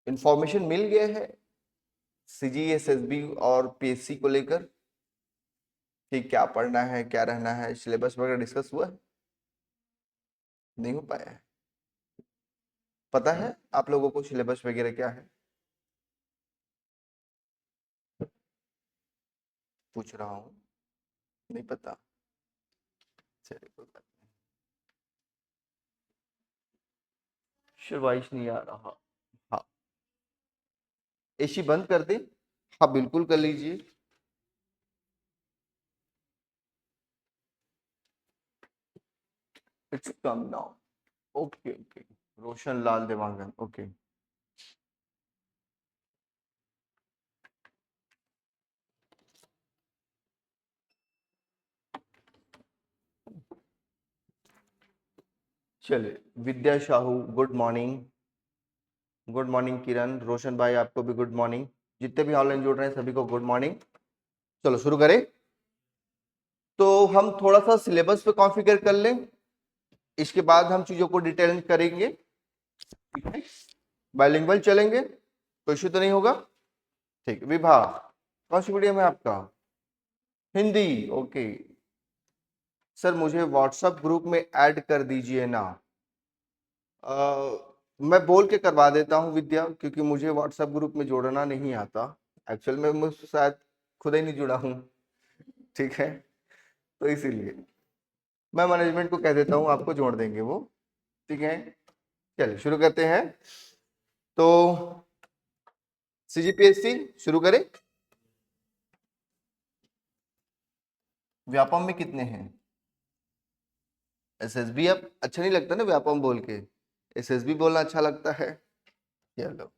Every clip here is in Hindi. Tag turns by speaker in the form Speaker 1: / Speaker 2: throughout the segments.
Speaker 1: इंफॉर्मेशन मिल गया है सीजीएसएसबी और पीएससी को लेकर कि क्या पढ़ना है, क्या रहना है, सिलेबस वगैरह डिस्कस हुआ है? नहीं हो पाया है। पता है आप लोगों को सिलेबस वगैरह क्या है? पूछ रहा हूँ, नहीं पता। चलिए कोई बात नहीं। शुरुआत नहीं आ रहा। हाँ, एसी बंद कर दे। हाँ बिल्कुल कर लीजिए। It's come now. Okay okay. Roshan Lal Dewangan, okay. चलिए, Vidya Sahu good morning. Good morning Kiran. Roshan भाई आपको भी गुड मॉर्निंग। जितने भी ऑनलाइन जुड़ रहे हैं सभी को गुड मॉर्निंग। चलो शुरू करें। तो हम थोड़ा सा सिलेबस पे कॉन्फ़िगर कर लें, इसके बाद हम चीजों को डिटेल करेंगे। ठीक है, बाइलिंगुअल चलेंगे, कोई इश्यू तो नहीं होगा। ठीक, विभा कौन सी मीडियम है आपका? हिंदी, ओके। सर मुझे व्हाट्सएप ग्रुप में ऐड कर दीजिए ना। मैं बोल के करवा देता हूँ विद्या, क्योंकि मुझे व्हाट्सएप ग्रुप में जोड़ना नहीं आता। एक्चुअल में मैं शायद खुद ही नहीं जुड़ा हूँ। ठीक है, तो इसीलिए मैं मैनेजमेंट को कह देता हूँ, आपको जोड़ देंगे वो। ठीक है, चलिए शुरू करते हैं। तो सीजीपीएससी शुरू करें। व्यापम में कितने हैं? एसएसबी अब अच्छा नहीं लगता ना व्यापम बोल के, एसएसबी बोलना अच्छा लगता है। चलो,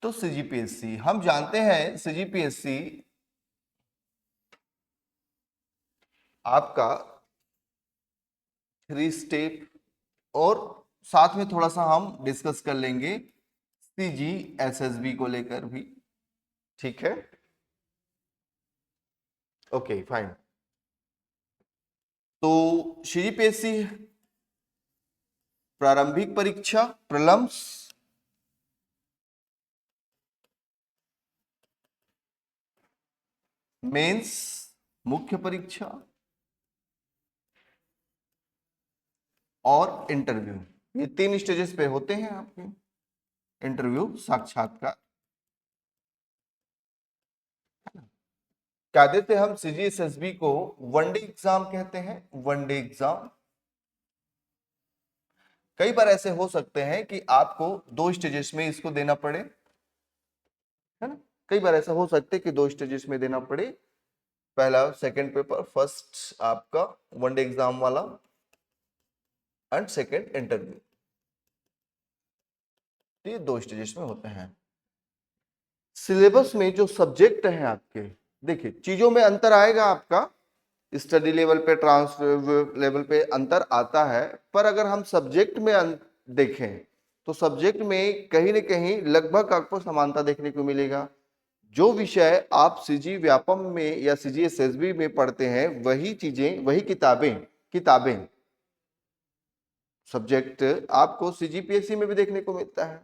Speaker 1: तो सीजीपीएससी हम जानते हैं, सीजीपीएससी आपका 3 स्टेप, और साथ में थोड़ा सा हम डिस्कस कर लेंगे सीजीएसएसबी को लेकर भी। ठीक है, ओके फाइन। तो सीजीपीएससी प्रारंभिक परीक्षा प्रलम्स, मेंस मुख्य परीक्षा और इंटरव्यू, ये 3 स्टेजेस पे होते हैं आपके। इंटरव्यू साक्षात्कार, क्या देते हम सीजीएसएसबी को? वनडे एग्जाम कहते हैं, वनडे एग्जाम। कई बार ऐसे हो सकते हैं कि आपको 2 स्टेजेस में इसको देना पड़े, है ना। कई बार ऐसा हो सकता है कि 2 स्टेजेस में देना पड़े, पहला सेकंड पेपर, फर्स्ट आपका वनडे एग्जाम वाला एंड सेकंड इंटरव्यू। ये 2 स्टेजेस में होते हैं। सिलेबस में जो सब्जेक्ट है आपके, देखिए चीजों में अंतर आएगा आपका, स्टडी लेवल पे ट्रांसफर लेवल पे अंतर आता है, पर अगर हम सब्जेक्ट में देखें तो सब्जेक्ट में कहीं ना कहीं लगभग आपको समानता देखने को मिलेगा। जो विषय आप सीजी व्यापम में या सीजीएसएसबी में पढ़ते हैं वही चीजें, वही किताबें सब्जेक्ट आपको सीजीपीएससी में भी देखने को मिलता है।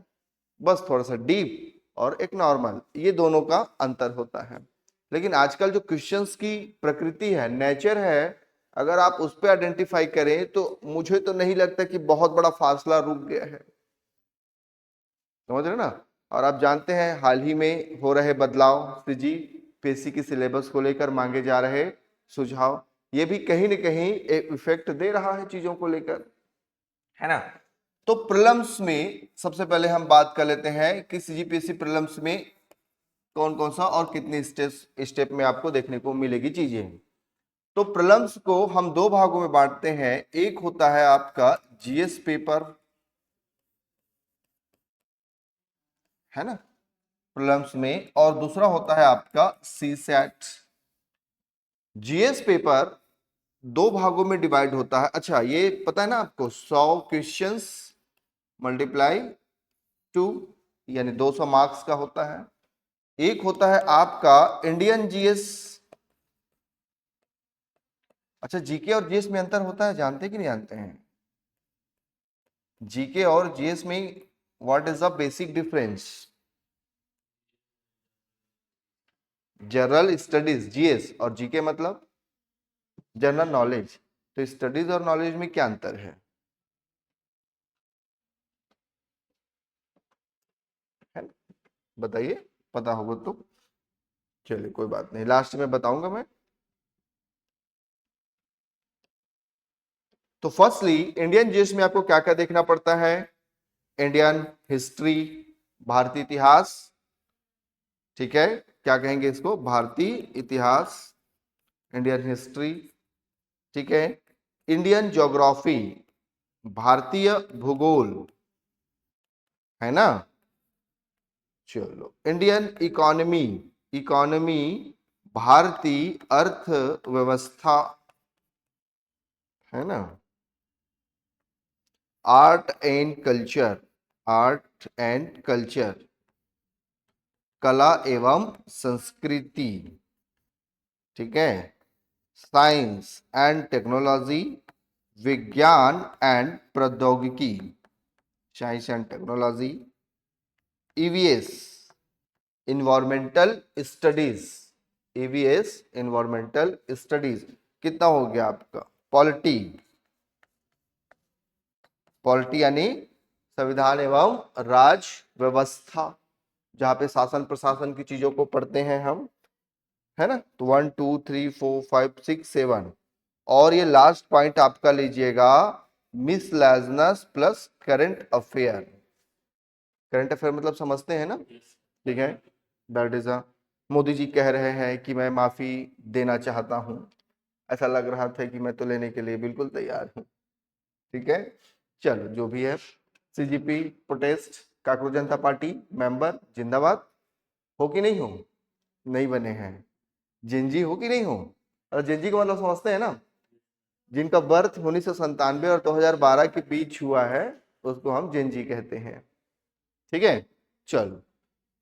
Speaker 1: बस थोड़ा सा डीप और एक नॉर्मल, ये दोनों का अंतर होता है। लेकिन आजकल जो क्वेश्चंस की प्रकृति है, नेचर है, अगर आप उस पर आइडेंटिफाई करें तो मुझे तो नहीं लगता कि बहुत बड़ा फासला रुक गया है, समझ रहे ना। और आप जानते हैं हाल ही में हो रहे बदलाव, सीजी पीएससी की सिलेबस को लेकर मांगे जा रहे सुझाव, ये भी कहीं ना कहीं एक इफेक्ट दे रहा है चीजों को लेकर, है ना। तो प्रीलिम्स में सबसे पहले हम बात कर लेते हैं कि सीजीपीएससी प्रीलिम्स में कौन कौन सा और कितने स्टेप में आपको देखने को मिलेगी चीजें। तो प्रीलिम्स को हम 2 भागों में बांटते हैं, एक होता है आपका जीएस पेपर, है ना, प्रीलिम्स में, और दूसरा होता है आपका सीसैट। जीएस पेपर 2 भागों में डिवाइड होता है। अच्छा ये पता है ना आपको, 100 क्वेश्चंस मल्टीप्लाई 2, यानी 200 मार्क्स का होता है। एक होता है आपका इंडियन जीएस। अच्छा जीके और जीएस में अंतर होता है, जानते कि नहीं जानते हैं? जीके और जीएस में what is the basic difference? General studies GS और जीके मतलब जनरल नॉलेज। तो स्टडीज और नॉलेज में क्या अंतर है? बताइए, पता होगा तो। चलिए कोई बात नहीं, लास्ट में बताऊंगा मैं। तो फर्स्टली इंडियन जीएस में आपको क्या क्या देखना पड़ता है? इंडियन हिस्ट्री, भारतीय इतिहास, ठीक है, क्या कहेंगे इसको, भारतीय इतिहास, इंडियन हिस्ट्री, ठीक है, इंडियन ज्योग्राफी, भारतीय भूगोल, है ना। चलो, इंडियन इकोनॉमी, इकोनॉमी, भारतीय अर्थव्यवस्था, है ना। Art and culture, art and culture, कला एवं संस्कृति, ठीक है, साइंस एंड टेक्नोलॉजी, विज्ञान एंड प्रौद्योगिकी, science and technology, EVS, environmental studies, EVS environmental studies, कितना हो गया आपका, पॉलिटी, पॉलिटी यानी संविधान एवं राज व्यवस्था, जहां पे शासन प्रशासन की चीजों को पढ़ते हैं हम, है ना। तो 1 2 3 4 5 6 7, और ये लास्ट पॉइंट आपका लीजिएगा, miscellaneous plus current affair. Current affair मतलब समझते हैं ना, ठीक है, that is uh, Modi ji कह रहे हैं कि मैं माफी देना चाहता हूं, ऐसा लग रहा था कि मैं तो लेने के लिए बिल्कुल तैयार हूं, ठीक है। चलो जो भी है, सीजीपी प्रोटेस्ट, काकरोच जनता पार्टी मेंबर जिंदाबाद, हो कि नहीं हो? नहीं बने हैं, जिंजी हो कि नहीं हो? और जिंजी का मतलब समझते हैं ना, जिनका बर्थ 1997 और 2012 के बीच हुआ है, उसको हम जिंजी कहते हैं, ठीक है। चलो,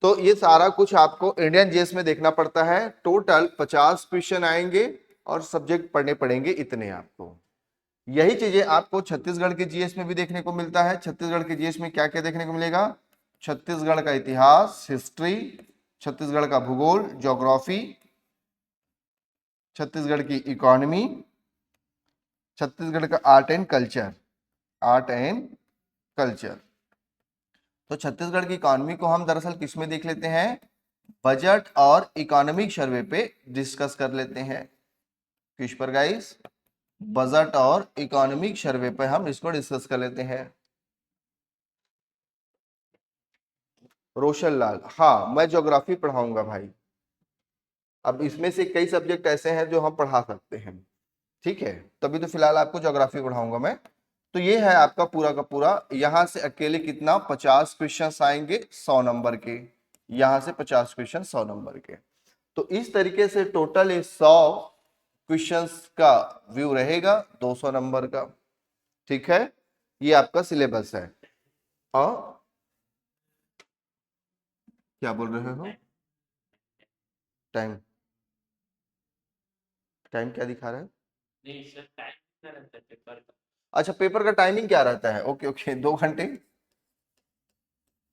Speaker 1: तो ये सारा कुछ आपको इंडियन जीएस में देखना पड़ता है। टोटल 50 क्वेश्चन आएंगे और सब्जेक्ट पढ़ने पड़ेंगे इतने आपको। यही चीजें आपको छत्तीसगढ़ के जीएस में भी देखने को मिलता है। छत्तीसगढ़ के जीएस में क्या क्या देखने को मिलेगा? छत्तीसगढ़ का इतिहास, हिस्ट्री, छत्तीसगढ़ का भूगोल, ज्योग्राफी, छत्तीसगढ़ की इकोनॉमी, छत्तीसगढ़ का art and culture, art and culture. तो छत्तीसगढ़ की इकोनॉमी को हम दरअसल किस में देख लेते हैं? बजट और इकोनॉमिक सर्वे पे डिस्कस कर लेते हैं। किस पर गाइस? बजट और इकोनॉमिक सर्वे पे हम इसको डिस्कस कर लेते हैं। रोशन लाल, हाँ मैं ज्योग्राफी पढ़ाऊंगा भाई। अब इसमें से कई सब्जेक्ट ऐसे हैं जो हम पढ़ा सकते हैं, ठीक है, तभी तो फिलहाल आपको ज्योग्राफी पढ़ाऊंगा मैं। तो ये है आपका पूरा का पूरा। यहां से अकेले कितना, 50 क्वेश्चन आएंगे 100 नंबर के, यहां से 50 क्वेश्चन 100 नंबर के। तो इस तरीके से टोटल 100 क्वेश्चंस का व्यू रहेगा 200 नंबर का, ठीक है। ये आपका सिलेबस है। और क्या बोल रहे हो? टाइम, टाइम क्या दिखा रहा है? नहीं सर, टाइम क्या रहता है पेपर का? अच्छा, पेपर का टाइमिंग क्या रहता है? ओके ओके, 2 घंटे,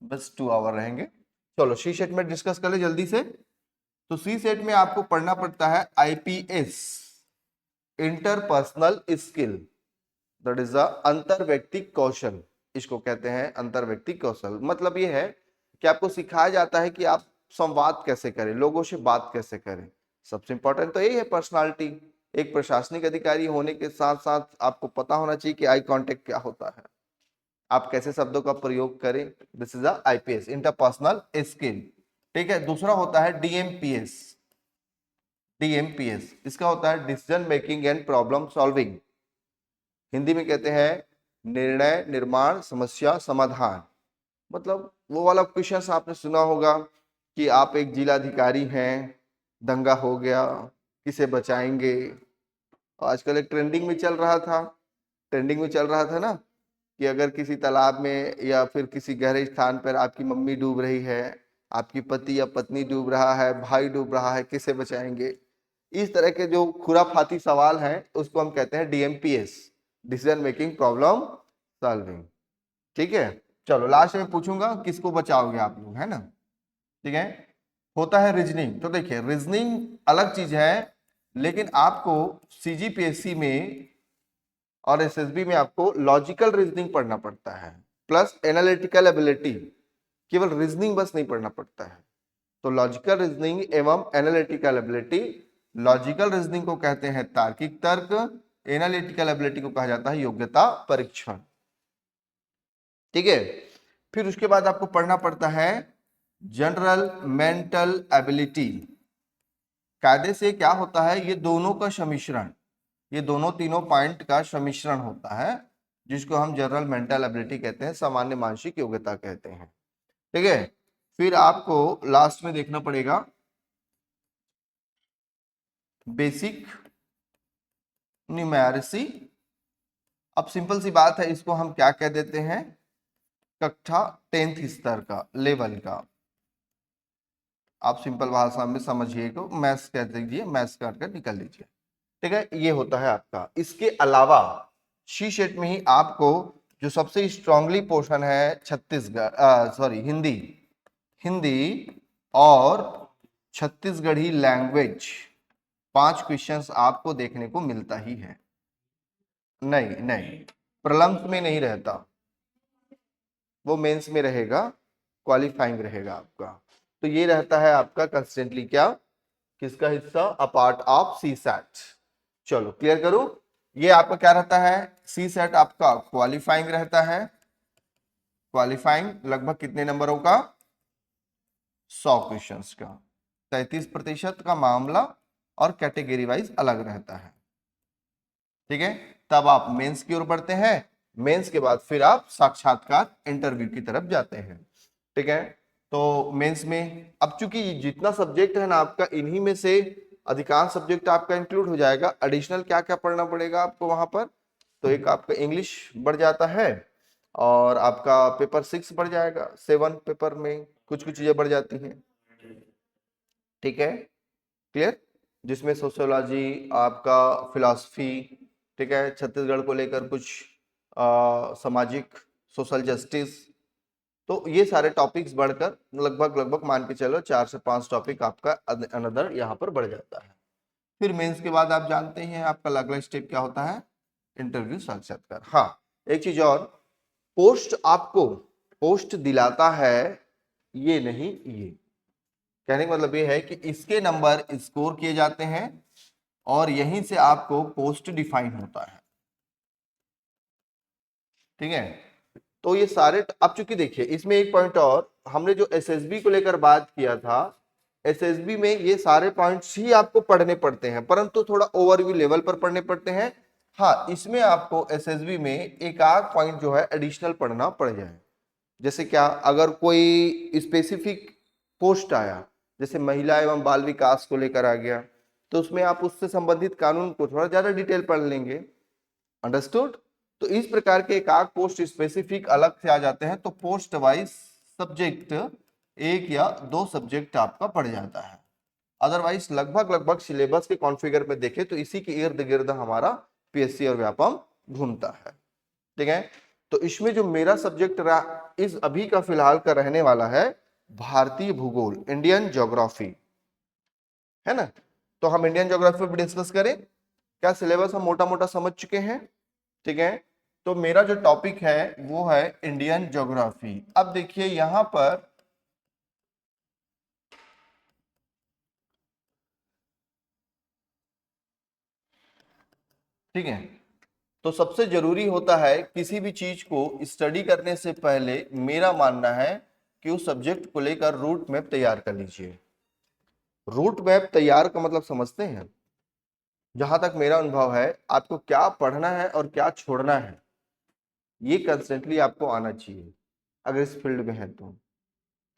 Speaker 1: बस 2 आवर रहेंगे। चलो सी सेट में डिस्कस कर ले जल्दी से। तो सी सेट में आपको पढ़ना पड़ता है IPS, interpersonal skill, that is the अंतर व्यक्तिक कौशल, इसको कहते हैं अंतर व्यक्तिक कौशल। मतलब ये है कि आपको सिखाया जाता है कि आप संवाद कैसे करें, लोगों से बात कैसे करें। सबसे इंपॉर्टेंट तो यही है पर्सनालिटी। एक प्रशासनिक अधिकारी होने के साथ साथ आपको पता होना चाहिए कि आई कांटेक्ट क्या होता है, आप कैसे शब्दों का प्रयोग करें। This is IPS, interpersonal skill, ठीक है। दूसरा होता है डीएमपीएस, डीएमपीएस इसका होता है decision making and problem solving, Hindi में कहते हैं निर्णय निर्माण समस्या समाधान। मतलब वो वाला क्वेश्चन आपने सुना होगा कि आप एक जिलाधिकारी हैं, दंगा हो गया, किसे बचाएंगे। आजकल एक ट्रेंडिंग में चल रहा था, ट्रेंडिंग में चल रहा था ना, कि अगर किसी तालाब में या फिर किसी गहरे स्थान पर आपकी मम्मी डूब रही है, आपकी पति या पत्नी डूब रहा है, भाई डूब रहा है, किसे बचाएंगे। इस तरह के जो खुराफाती सवाल हैं उसको हम कहते हैं डीएमपीएस, डिसीजन मेकिंग प्रॉब्लम सॉल्विंग। ठीक है, चलो लास्ट में पूछूंगा किसको बचाओगे आप लोग, है ना। ठीक है, होता है रीजनिंग। तो देखिए रीजनिंग अलग चीज है, लेकिन आपको सीजीपीएससी में और एसएसबी में आपको लॉजिकल रीजनिंग पढ़ना पड़ता है, प्लस एनालिटिकल एबिलिटी। केवल रीजनिंग बस नहीं पढ़ना पड़ता है। तो लॉजिकल रीजनिंग एवं एनालिटिकल एबिलिटी, लॉजिकल रीजनिंग को कहते हैं तार्किक तर्क, एनालिटिकल एबिलिटी को कहा जाता है योग्यता परीक्षण। ठीक है, फिर उसके बाद आपको पढ़ना पड़ता है जनरल मेंटल एबिलिटी। कायदे से क्या होता है, ये दोनों का सम्मिश्रण, ये दोनों तीनों पॉइंट का सम्मिश्रण होता है, जिसको हम जनरल मेंटल एबिलिटी कहते हैं, सामान्य मानसिक योग्यता कहते हैं। ठीक है, फिर आपको लास्ट में देखना पड़ेगा बेसिक न्यूमेरिसी। अब सिंपल सी बात है, इसको हम क्या कह देते हैं, कक्षा 10th स्तर का लेवल का। आप सिंपल भाषा में समझिए को मैथ्स कह दीजिए, मैथ्स कर निकल लीजिए। ठीक है, ये होता है आपका। इसके अलावा शी सेट में ही आपको जो सबसे स्ट्रांगली पोर्शन है छत्तीसगढ़ सॉरी हिंदी, हिंदी और छत्तीसगढ़ी लैंग्वेज, 5 क्वेश्चंस आपको देखने को मिलता ही है। नहीं नहीं, प्रलम्स में नहीं रहता, वो मेंस में रहेगा, क्वालिफाइंग रहेगा आपका। तो ये रहता है आपका कंस्टेंटली क्या, किसका हिस्सा, a part of C set. चलो क्लियर करूं, ये आपका क्या रहता है, सी सेट आपका क्वालिफाइंग रहता है। क्वालिफाइंग लगभग कितने नंबरों का, 100 क्वेश्चंस का, 33% का मामला और कैटेगरी वाइज अलग रहता है। ठीक है, तब आप मेंस की ओर बढ़ते हैं, मेंस के बाद फिर आप साक्षात्कार इंटरव्यू की तरफ जाते हैं। ठीक है, तो मेंस में अब चूंकि जितना सब्जेक्ट है ना आपका, इन्हीं में से अधिकांश सब्जेक्ट आपका इंक्लूड हो जाएगा। एडिशनल क्या क्या पढ़ना पड़ेगा आपको वहां पर, तो एक आपका इंग्लिश बढ़ जाता है, और आपका पेपर 6 बढ़ जाएगा, 7 पेपर में कुछ कुछ चीजें बढ़ जाती हैं। ठीक है, क्लियर, जिसमें सोशियोलॉजी, आपका फिलॉसफी, ठीक है, छत्तीसगढ़ को लेकर कुछ सामाजिक, सोशल जस्टिस, तो ये सारे टॉपिक्स बढ़कर लगभग लगभग मान के चलो 4 से 5 टॉपिक आपका अनदर यहाँ पर बढ़ जाता है। फिर मेंस के बाद आप जानते हैं आपका अगला स्टेप क्या होता है, इंटरव्यू साक्षात्कार। हाँ, एक चीज और, पोस्ट आपको पोस्ट दिलाता है ये नहीं, ये कहने का मतलब ये है कि इसके नंबर स्कोर किए जाते हैं और यहीं से आपको पोस्ट डिफाइन होता है। ठीक है, तो ये सारे, अब चूंकि देखिए इसमें एक पॉइंट और, हमने जो एसएसबी को लेकर बात किया था, एसएसबी में ये सारे पॉइंट्स ही आपको पढ़ने पड़ते हैं, परंतु थोड़ा ओवरव्यू लेवल पर पढ़ने पड़ते हैं। हाँ, इसमें आपको एसएसबी में एक आध पॉइंट जो है एडिशनल पढ़ना पड़ जाए। जैसे क्या, अगर कोई स्पेसिफिक पोस्ट आया, जैसे महिला एवं बाल विकास को लेकर आ गया, तो उसमें आप उससे संबंधित कानून को थोड़ा ज्यादा डिटेल पढ़ लेंगे। अंडरस्टूड। तो इस प्रकार के एक आध पोस्ट स्पेसिफिक अलग से आ जाते हैं, तो पोस्ट वाइज सब्जेक्ट एक या दो सब्जेक्ट आपका पड़ जाता है। अदरवाइज लगभग लगभग सिलेबस के कॉन्फ़िगर में देखें तो इसी के इर्द गिर्द हमारा पीएससी और व्यापम घूमता है। ठीक है, तो इसमें जो मेरा सब्जेक्ट इस अभी का फिलहाल का रहने वाला है भारतीय भूगोल, इंडियन ज्योग्राफी, है ना। तो हम इंडियन ज्योग्राफी पर डिस्कस करें, क्या सिलेबस हम मोटा मोटा समझ चुके हैं। ठीक है, तो मेरा जो टॉपिक है वो है इंडियन ज्योग्राफी। अब देखिए यहां पर ठीक है, तो सबसे जरूरी होता है किसी भी चीज को स्टडी करने से पहले, मेरा मानना है कि उस सब्जेक्ट को लेकर रूट मैप तैयार कर लीजिए। रूट मैप तैयार का मतलब समझते हैं, जहां तक मेरा अनुभव है, आपको क्या पढ़ना है और क्या छोड़ना है ये कंस्टेंटली आपको आना चाहिए अगर इस फील्ड में है तो।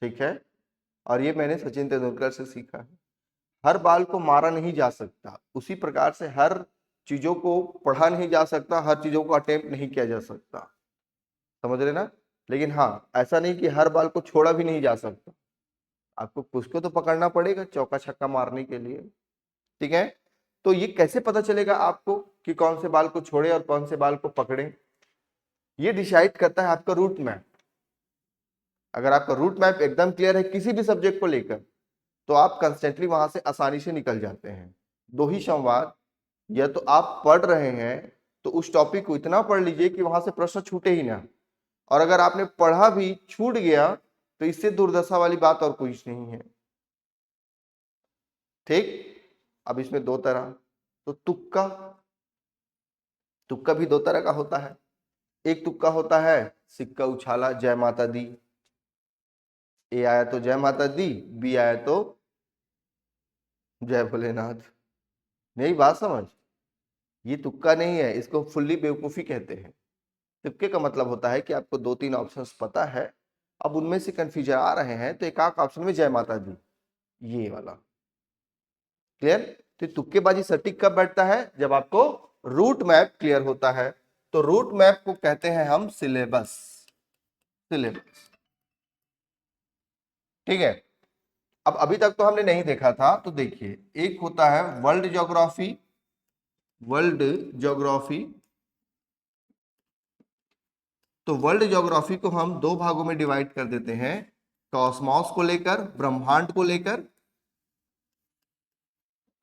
Speaker 1: ठीक है, और ये मैंने सचिन तेंदुलकर से सीखा है। हर बाल को मारा नहीं जा सकता, उसी प्रकार से हर चीजों को पढ़ा नहीं जा सकता, हर चीजों को अटेम्प्ट नहीं किया जा सकता, समझ रहे ना। लेकिन हाँ, ऐसा नहीं कि हर बाल को छोड़ा भी नहीं जा सकता, आपको कुछ को तो पकड़ना पड़ेगा चौका छक्का मारने के लिए। ठीक है, तो ये कैसे पता चलेगा आपको कि कौन से बाल को छोड़े और कौन से बाल को पकड़े, ये डिसाइड करता है आपका रूट मैप। अगर आपका रूट मैप एकदम क्लियर है किसी भी सब्जेक्ट को लेकर, तो आप कंस्टेंटली वहां से आसानी से निकल जाते हैं। दो ही संवाद, या तो आप पढ़ रहे हैं तो उस टॉपिक को इतना पढ़ लीजिए कि वहां से प्रश्न छूटे ही ना, और अगर आपने पढ़ा भी छूट गया तो इससे दुर्दशा वाली बात और कुछ नहीं है। ठीक। अब इसमें दो तरह, तो तुक्का, तुक्का भी दो तरह का होता है। एक तुक्का होता है सिक्का उछाला जय माता दी, ए आया तो जय माता दी, बी आया तो जय भोलेनाथ। यही बात समझ, ये तुक्का नहीं है, इसको फुल्ली बेवकूफी कहते हैं। तुक्के का मतलब होता है कि आपको दो तीन ऑप्शंस पता है, अब उनमें से कंफ्यूजन आ रहे हैं तो एक आध ऑप्शन में जय माता दी, ये वाला। क्लियर। तो तुक्केबाजी सटीक कब बैठता है, जब आपको रूट मैप क्लियर होता है। तो रूट मैप को कहते हैं हम सिलेबस, सिलेबस। ठीक है। अब अभी तक तो हमने नहीं देखा था, तो देखिए एक होता है वर्ल्ड ज्योग्राफी, वर्ल्ड ज्योग्राफी। तो वर्ल्ड ज्योग्राफी को हम दो भागों में डिवाइड कर देते हैं, कॉस्मॉस को लेकर, ब्रह्मांड को लेकर,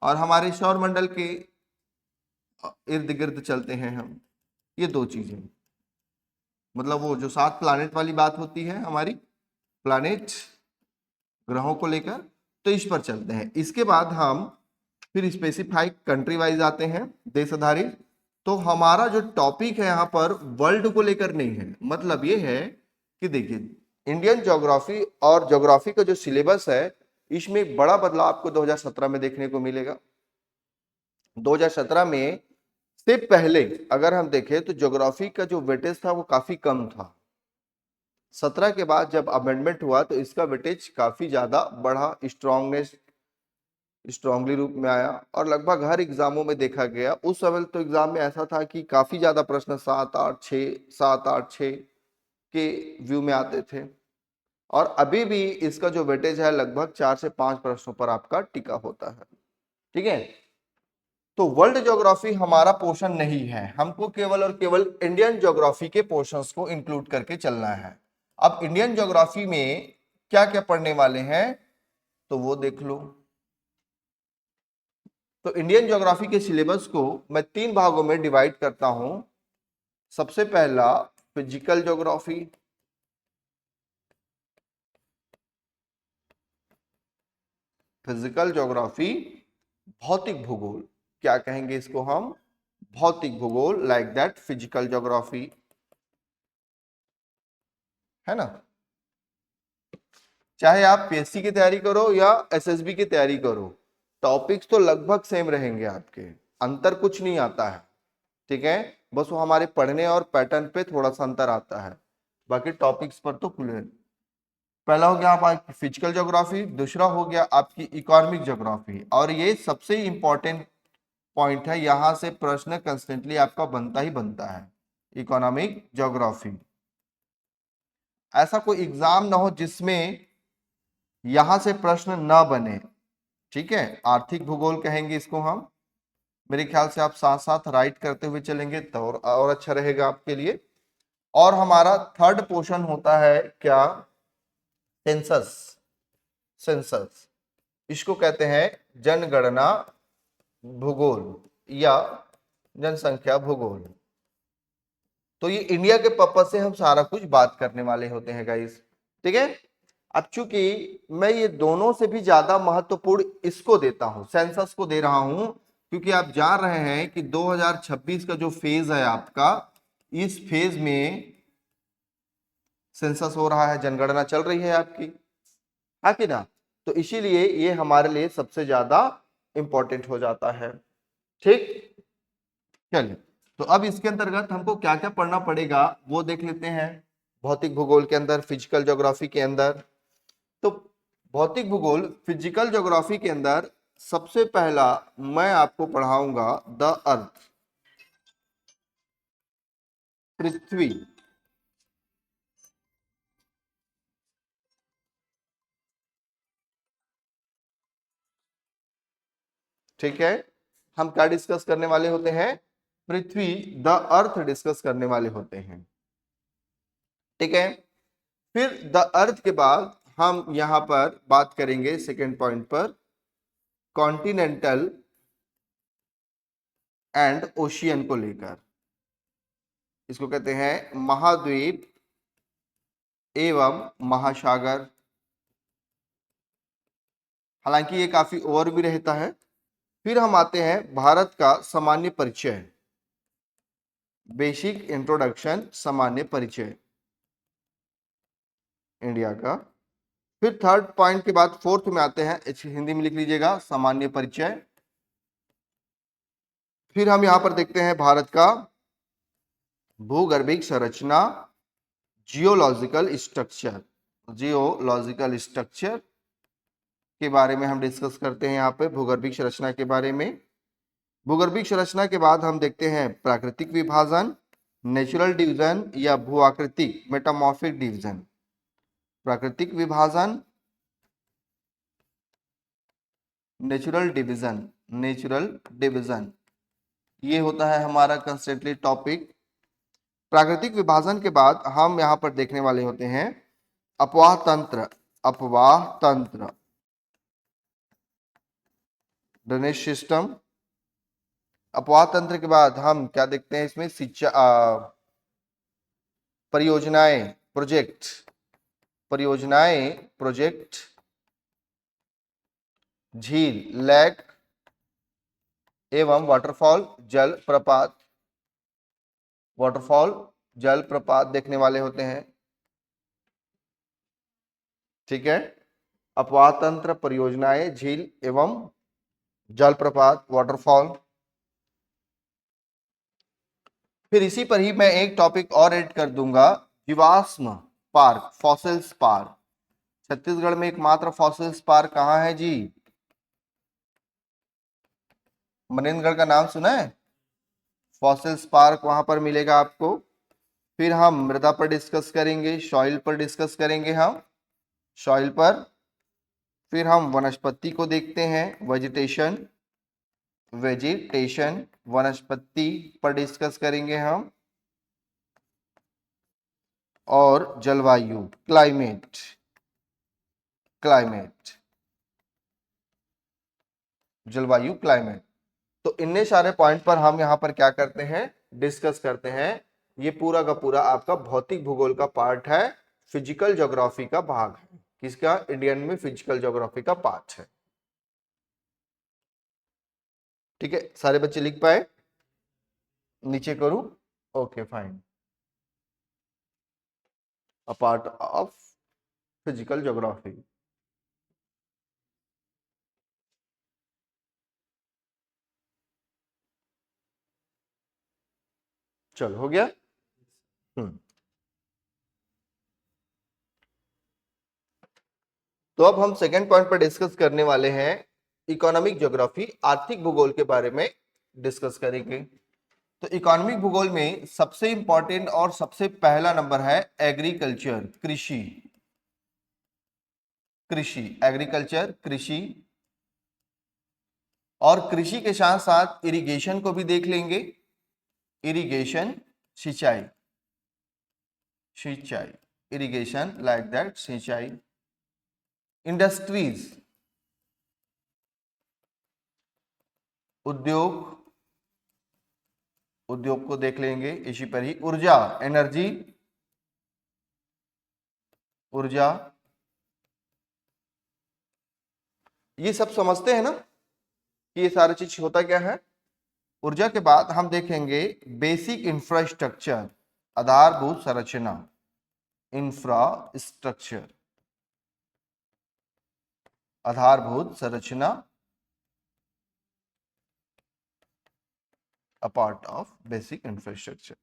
Speaker 1: और हमारे सौर मंडल के इर्द गिर्द चलते हैं हम। ये दो चीजें, मतलब वो जो 7 प्लैनेट वाली बात होती है हमारी, प्लैनेट ग्रहों को लेकर, तो इस पर चलते हैं। इसके बाद हम फिर स्पेसिफाई कंट्री वाइज आते हैं, देश आधारित। तो हमारा जो टॉपिक है यहाँ पर वर्ल्ड को लेकर नहीं है, मतलब ये है कि देखिए इंडियन ज्योग्राफी और ज्योग्राफी का जो सिलेबस है, इसमें एक बड़ा बदलाव आपको 2017 में देखने को मिलेगा। 2017 में से पहले अगर हम देखें तो ज्योग्राफी का जो वेटेज था वो काफी कम था। 17 के बाद जब अमेंडमेंट हुआ तो इसका वेटेज काफी ज्यादा बढ़ा, स्ट्रांगली रूप में आया, और लगभग हर एग्जामों में देखा गया। उस समय तो एग्जाम में ऐसा था कि काफी ज्यादा प्रश्न 7 8 6 के व्यू में आते थे, और अभी भी इसका जो वेटेज है लगभग 4 से 5 प्रश्नों पर आपका टिका होता है। ठीक है। तो वर्ल्ड ज्योग्राफी हमारा पोर्शन नहीं है, हमको केवल और केवल इंडियन ज्योग्राफी के पोर्शंस को इंक्लूड करके चलना है। अब इंडियन ज्योग्राफी में क्या क्या पढ़ने वाले हैं तो वो देख लो। तो इंडियन ज्योग्राफी के सिलेबस को मैं 3 भागों में डिवाइड करता हूं। सबसे पहला फिजिकल ज्योग्राफी, फिजिकल ज्योग्राफी, भौतिक भूगोल, क्या कहेंगे इसको हम, भौतिक भूगोल, लाइक दैट फिजिकल ज्योग्राफी, है ना। चाहे आप पीएससी की तैयारी करो या एसएसबी की तैयारी करो, टॉपिक्स तो लगभग सेम रहेंगे आपके, अंतर कुछ नहीं आता है। ठीक है। बस वो हमारे पढ़ने और पैटर्न पे थोड़ा सा अंतर आता है, बाकी टॉपिक्स पर तो क्लियर। पहला हो गया आपका फिजिकल ज्योग्राफी, दूसरा हो गया आपकी इकोनॉमिक ज्योग्राफी, और ये सबसे इंपॉर्टेंट पॉइंट है, यहां से प्रश्न कंस्टेंटली आपका बनता ही बनता है। इकोनॉमिक ज्योग्राफी, ऐसा कोई एग्जाम ना हो जिसमें यहां से प्रश्न ना बने। ठीक है। आर्थिक भूगोल कहेंगे इसको हम। मेरे ख्याल से आप साथ साथ राइट करते हुए चलेंगे तो और अच्छा रहेगा आपके लिए। और हमारा थर्ड पोर्शन होता है क्या, सेंसस, सेंसस, इसको कहते हैं जनगणना भूगोल या जनसंख्या भूगोल। तो ये इंडिया के पर्पज से हम सारा कुछ बात करने वाले होते हैं गाइस। ठीक है। अब चूंकि मैं ये दोनों से भी ज्यादा महत्वपूर्ण इसको देता हूं, सेंसस को दे रहा हूं, क्योंकि आप जान रहे हैं कि 2026 का जो फेज है आपका, इस फेज में सेंसस हो रहा है, जनगणना चल रही है आपकी, है कि ना। तो इसीलिए ये हमारे लिए सबसे ज्यादा इंपॉर्टेंट हो जाता है। ठीक। चलिए, तो अब इसके अंतर्गत हमको क्या क्या पढ़ना पड़ेगा वो देख लेते हैं। भौतिक भूगोल के अंदर, फिजिकल ज्योग्राफी के अंदर, तो भौतिक भूगोल फिजिकल ज्योग्राफी के अंदर सबसे पहला मैं आपको पढ़ाऊंगा द अर्थ, पृथ्वी। ठीक है। हम क्या डिस्कस करने वाले होते हैं, पृथ्वी, द अर्थ डिस्कस करने वाले होते हैं। ठीक है। फिर द अर्थ के बाद हम यहां पर बात करेंगे सेकेंड पॉइंट पर, कॉन्टिनेंटल एंड ओशियन को लेकर। इसको कहते हैं महाद्वीप एवं महासागर। हालांकि ये काफी ओवर भी रहता है। फिर हम आते हैं भारत का सामान्य परिचय, बेसिक इंट्रोडक्शन, सामान्य परिचय इंडिया का। फिर थर्ड पॉइंट के बाद फोर्थ में आते हैं, हिंदी में लिख लीजिएगा, सामान्य परिचय। फिर हम यहां पर देखते हैं भारत का भूगर्भिक संरचना, जियोलॉजिकल स्ट्रक्चर, जियोलॉजिकल स्ट्रक्चर के बारे में हम डिस्कस करते हैं यहाँ पे, भूगर्भिक संरचना के बारे में। भूगर्भिक संरचना के बाद हम देखते हैं प्राकृतिक विभाजन, नेचुरल डिवीजन या भूआकृतिक मेटामॉर्फिक डिवीजन। प्राकृतिक विभाजन, नेचुरल डिवीजन, नेचुरल डिवीजन, ये होता है हमारा कंस्टेंटली टॉपिक। प्राकृतिक विभाजन के बाद हम यहां पर देखने वाले होते हैं अपवाह तंत्र, अपवाह तंत्र, ड्रेनेज सिस्टम। अपवाह तंत्र के बाद हम क्या देखते हैं इसमें, सिंचाई, परियोजनाएं, प्रोजेक्ट, परियोजनाएं, प्रोजेक्ट, झील, लेक एवं वाटरफॉल, जल प्रपात, वाटरफॉल, जल प्रपात देखने वाले होते हैं। ठीक है, अपवाह तंत्र, परियोजनाएं, झील एवं जलप्रपात, वाटरफॉल। फिर इसी पर ही मैं एक टॉपिक और ऐड कर दूंगा, जीवाश्म पार्क, फॉसिल्स पार्क। छत्तीसगढ़ में एकमात्र फॉसिल्स पार्क कहाँ है जी? मनेन्द्रगढ़ का नाम सुना है? फॉसिल्स पार्क वहां पर मिलेगा आपको। फिर हम मृदा पर डिस्कस करेंगे, सॉइल पर डिस्कस करेंगे हम, सॉइल पर। फिर हम वनस्पति को देखते हैं, वेजिटेशन, वेजिटेशन, वनस्पति पर डिस्कस करेंगे हम। और जलवायु, क्लाइमेट, क्लाइमेट, जलवायु, क्लाइमेट। तो इन्ने सारे पॉइंट पर हम यहां पर क्या करते हैं, डिस्कस करते हैं। ये पूरा का पूरा आपका भौतिक भूगोल का पार्ट है, फिजिकल ज्योग्राफी का भाग है। किसका? इंडियन में फिजिकल ज्योग्राफी का पार्ट है। ठीक है, सारे बच्चे लिख पाए? नीचे करूं? Okay fine. A part of physical geography. चलो, हो गया। तो अब हम सेकंड पॉइंट पर डिस्कस करने वाले हैं इकोनॉमिक ज्योग्राफी, आर्थिक भूगोल के बारे में डिस्कस करेंगे। तो इकोनॉमिक भूगोल में सबसे इंपॉर्टेंट और सबसे पहला नंबर है एग्रीकल्चर, कृषि, कृषि, एग्रीकल्चर, कृषि। और कृषि के साथ साथ इरिगेशन को भी देख लेंगे, इरिगेशन, सिंचाई, सिंचाई, इरिगेशन, लाइक दैट, सिंचाई। इंडस्ट्रीज, उद्योग, उद्योग को देख लेंगे इसी पर ही। ऊर्जा, एनर्जी, ऊर्जा। ये सब समझते हैं ना कि ये सारी चीज होता क्या है। ऊर्जा के बाद हम देखेंगे बेसिक इंफ्रास्ट्रक्चर, आधारभूत संरचना, इंफ्रास्ट्रक्चर, आधारभूत संरचना, अ part of basic infrastructure.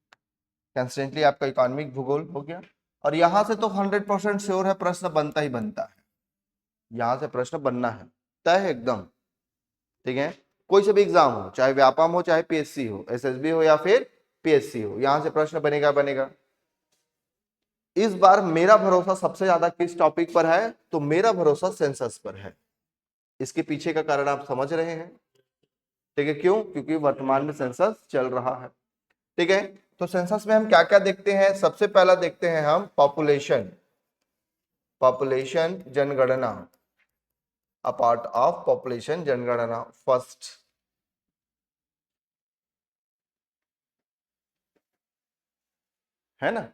Speaker 1: Constantly आपका इकोनॉमिक भूगोल हो गया। और यहां से तो 100% श्योर है, प्रश्न बनता ही बनता है, यहां से प्रश्न बनना है, तय है एकदम। ठीक है, कोई सा भी एग्जाम हो, चाहे व्यापम हो, चाहे पीएससी हो, एसएसबी हो या फिर पीएससी हो, यहां से प्रश्न बनेगा बनेगा। इस बार मेरा भरोसा सबसे ज्यादा किस टॉपिक पर है? तो मेरा भरोसा सेंसस पर है। इसके पीछे का कारण आप समझ रहे हैं। ठीक है, क्यों? क्योंकि वर्तमान में सेंसस चल रहा है। ठीक है, तो सेंसस में हम क्या क्या देखते हैं? सबसे पहला देखते हैं हम पॉपुलेशन, पॉपुलेशन जनगणना, अ पार्ट ऑफ पॉपुलेशन जनगणना फर्स्ट, है ना।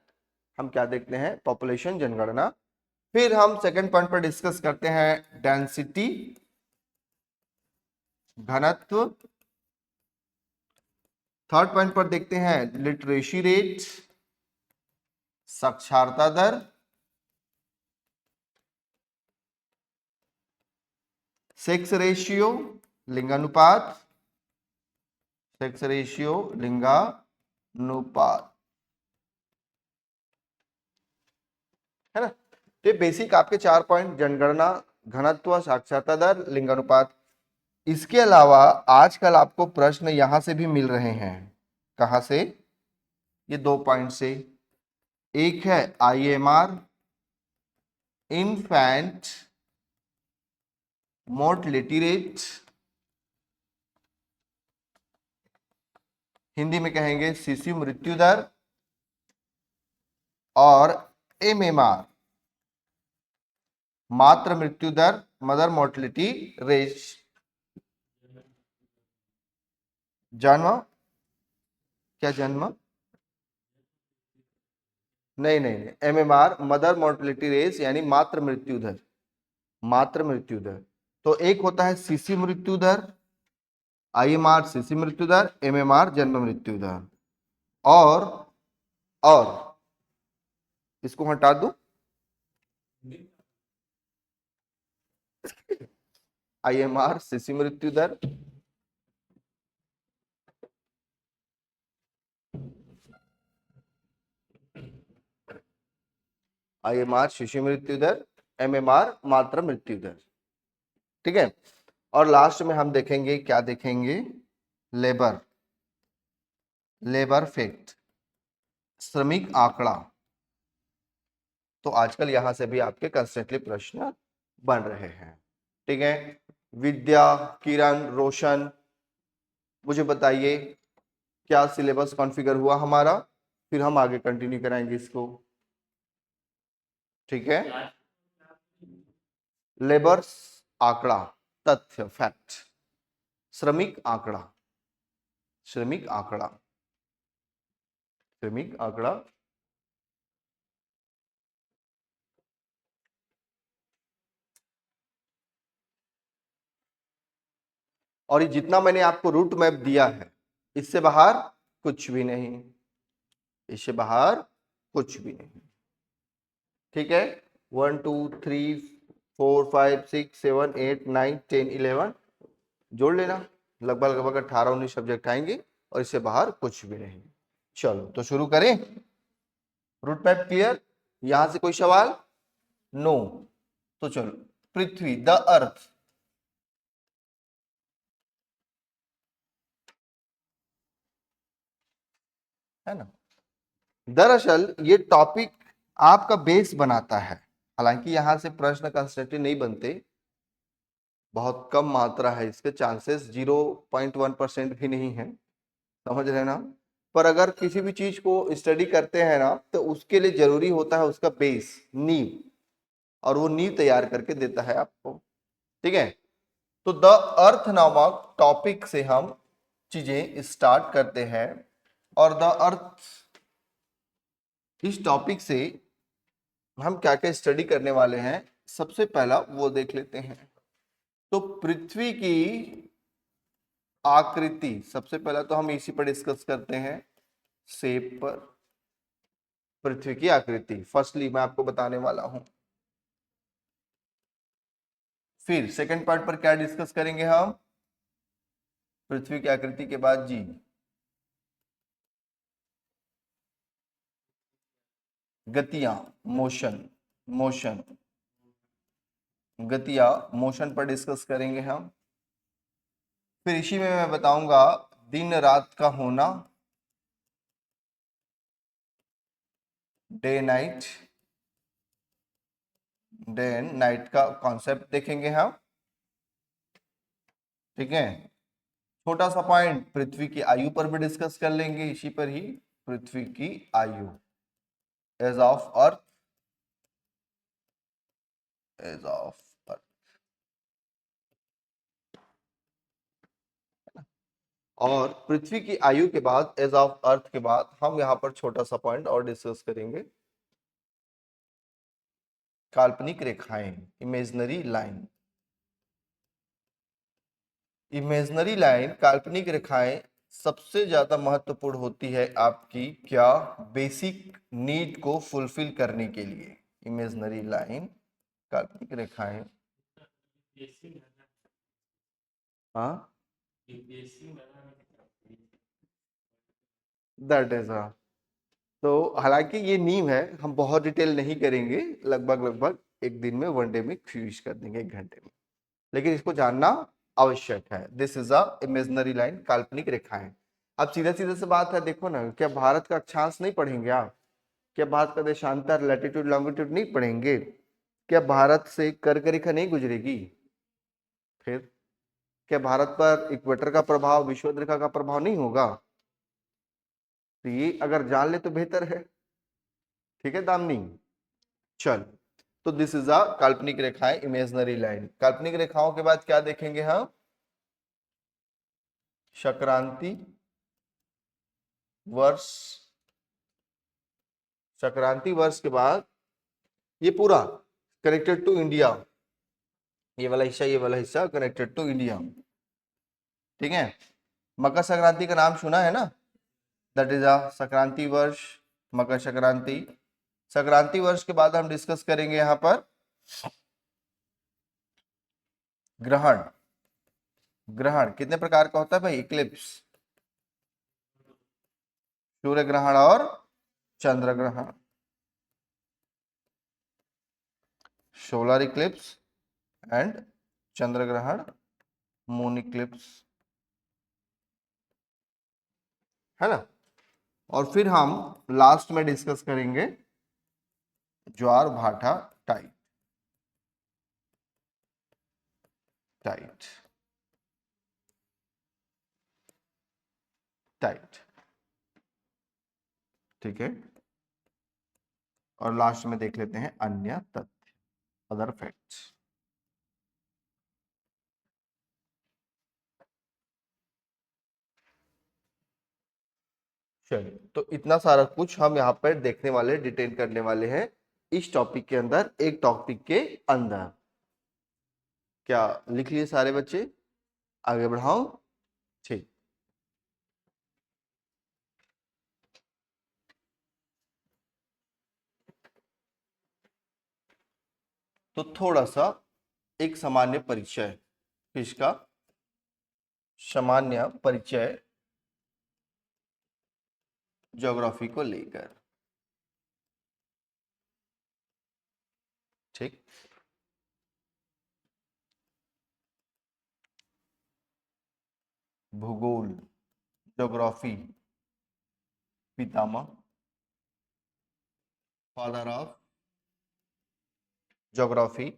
Speaker 1: हम क्या देखते हैं? पॉपुलेशन जनगणना। फिर हम सेकंड पॉइंट पर डिस्कस करते हैं डेंसिटी, घनत्व। थर्ड पॉइंट पर देखते हैं लिटरेसी रेट, साक्षरता दर। सेक्स रेशियो, लिंगानुपात, सेक्स रेशियो लिंगानुपात, है ना। तो बेसिक आपके 4 पॉइंट, जनगणना, घनत्व, साक्षरता दर, लिंगानुपात। इसके अलावा आजकल आपको प्रश्न यहां से भी मिल रहे हैं। कहां से? ये 2 पॉइंट से। एक है आईएमआर, इनफैंट मोर्टेलिटी रेट, हिंदी में कहेंगे शिशु मृत्यु दर, और एमएमआर मातृ मृत्यु दर, मदर मोर्टेलिटी रेट। जन्म, क्या जन्म? नहीं नहीं नहीं, एमएमआर मदर मोर्टेलिटी रेट यानी मातृ मृत्यु दर, मातृ मृत्यु दर। तो एक होता है शिशु मृत्यु दर, आईएमआर शिशु मृत्यु दर, एमएमआर जन्म मृत्यु दर। और इसको हटा दो, आईएमआर शिशु मृत्यु दर, आईएमआर शिशु मृत्यु दर, एमएमआर मातृ मृत्यु दर, ठीक है। और लास्ट में हम देखेंगे, क्या देखेंगे? लेबर, लेबर फैक्ट, श्रमिक आंकड़ा। तो आजकल यहां से भी आपके कंस्टेंटली प्रश्न बन रहे हैं, ठीक है। विद्या, किरण, रोशन, मुझे बताइए क्या सिलेबस कॉन्फ़िगर हुआ हमारा, फिर हम आगे कंटिन्यू कराएंगे इसको, ठीक है। लेबर्स आंकड़ा, तथ्य, फैक्ट, श्रमिक आंकड़ा, श्रमिक आंकड़ा, श्रमिक आंकड़ा। और ये जितना मैंने आपको रूट मैप दिया है, इससे बाहर कुछ भी नहीं, इससे बाहर कुछ भी नहीं, ठीक है। 1 2 3 4 5 6 7 8 9 10 11 जोड़ लेना, लगभग लगभग 18-19 सब्जेक्ट आएंगे और इससे बाहर कुछ भी नहीं। चलो तो शुरू करें। Route map clear? यहां से कोई सवाल? नो। तो चलो, पृथ्वी, द अर्थ, है ना। दरअसल ये टॉपिक आपका बेस बनाता है, हालांकि यहां से प्रश्न कंस्ट्रक्टिव नहीं बनते, बहुत कम मात्रा है इसके, चांसेस 0.1% भी नहीं है, समझ रहे ना। पर अगर किसी भी चीज को स्टडी करते हैं ना, तो उसके लिए जरूरी होता है उसका बेस, नींव, और वो नींव तैयार करके देता है आपको, ठीक है। तो द अर्थ नामक टॉपिक से हम चीजें स्टार्ट करते हैं, और द अर्थ, इस टॉपिक से हम क्या क्या स्टडी करने वाले हैं, सबसे पहला वो देख लेते हैं। तो पृथ्वी की आकृति, सबसे पहला तो हम इसी पर डिस्कस करते हैं, शेप पर, पृथ्वी की आकृति फर्स्टली मैं आपको बताने वाला हूं। फिर सेकंड पार्ट पर क्या डिस्कस करेंगे हम? पृथ्वी की आकृति के बाद जी, गतियां, मोशन, मोशन, गतियां, मोशन पर डिस्कस करेंगे हम। फिर इसी में मैं बताऊंगा दिन रात का होना, day night, day and night का कॉन्सेप्ट देखेंगे हम, ठीक है। छोटा सा पॉइंट पृथ्वी की आयु पर भी डिस्कस कर लेंगे, इसी पर ही, पृथ्वी की आयु, age of earth, age of earth. और पृथ्वी की आयु के बाद, एज ऑफ अर्थ के बाद, हम यहाँ पर छोटा सा पॉइंट और डिस्कस करेंगे, काल्पनिक रेखाएं, इमेजनरी लाइन। इमेजनरी लाइन, काल्पनिक रेखाएं सबसे ज्यादा महत्वपूर्ण होती है आपकी क्या, बेसिक नीड को फुलफिल करने के लिए। इमेजनरी लाइन, काल्पनिक रेखाएं, हाँ दैट इज तो हालांकि ये नींव है, हम बहुत डिटेल नहीं करेंगे, लगभग लगभग एक दिन में, वन डे में फिनिश कर देंगे, एक घंटे में, लेकिन इसको जानना आवश्यक है। This is a imaginary line, काल्पनिक रेखाएं। अब सीधा सीधा से बात है, देखो ना, क्या भारत का अक्षांश नहीं पढ़ेंगे आप? क्या भारत का देशांतर, लैटिट्यूड लॉन्गिट्यूड नहीं पढ़ेंगे? क्या भारत से कर्क रेखा नहीं गुजरेगी? फिर क्या भारत पर इक्वेटर का प्रभाव, विषुवत रेखा का प्रभाव नहीं होगा? तो ये अगर जान ले तो बेहतर है। ठीक है दामनी, चल। तो दिस इज अ काल्पनिक रेखाएं, इमेजिनरी लाइन। काल्पनिक रेखाओं के बाद क्या देखेंगे हम? संक्रांति वर्ष। संक्रांति वर्ष के बाद ये पूरा कनेक्टेड टू इंडिया, ये वाला हिस्सा, ये वाला हिस्सा कनेक्टेड टू इंडिया। ठीक है, मकर संक्रांति का नाम सुना है ना? दैट इज अ संक्रांति वर्ष, मकर संक्रांति। संक्रांति वर्ष के बाद हम डिस्कस करेंगे यहां पर ग्रहण। ग्रहण कितने प्रकार का होता है भाई? इक्लिप्स, सूर्य ग्रहण और चंद्र ग्रहण, सोलर इक्लिप्स एंड चंद्र ग्रहण, मून इक्लिप्स, है ना? और फिर हम लास्ट में डिस्कस करेंगे ज्वार भाटा टाइट। टाइट, टाइट, ठीक है। और लास्ट में देख लेते हैं अन्य तथ्य, अदर फैक्ट्स। चलिए, तो इतना सारा कुछ हम यहाँ पर देखने वाले, डिटेल करने वाले हैं इस टॉपिक के अंदर, एक टॉपिक के अंदर। क्या लिख लिए सारे बच्चे? आगे बढ़ाओ, ठीक। तो थोड़ा सा एक सामान्य परिचय, किसका? सामान्य परिचय ज्योग्राफी को लेकर, ठीक। भूगोल, geography, Pitamah, father of geography.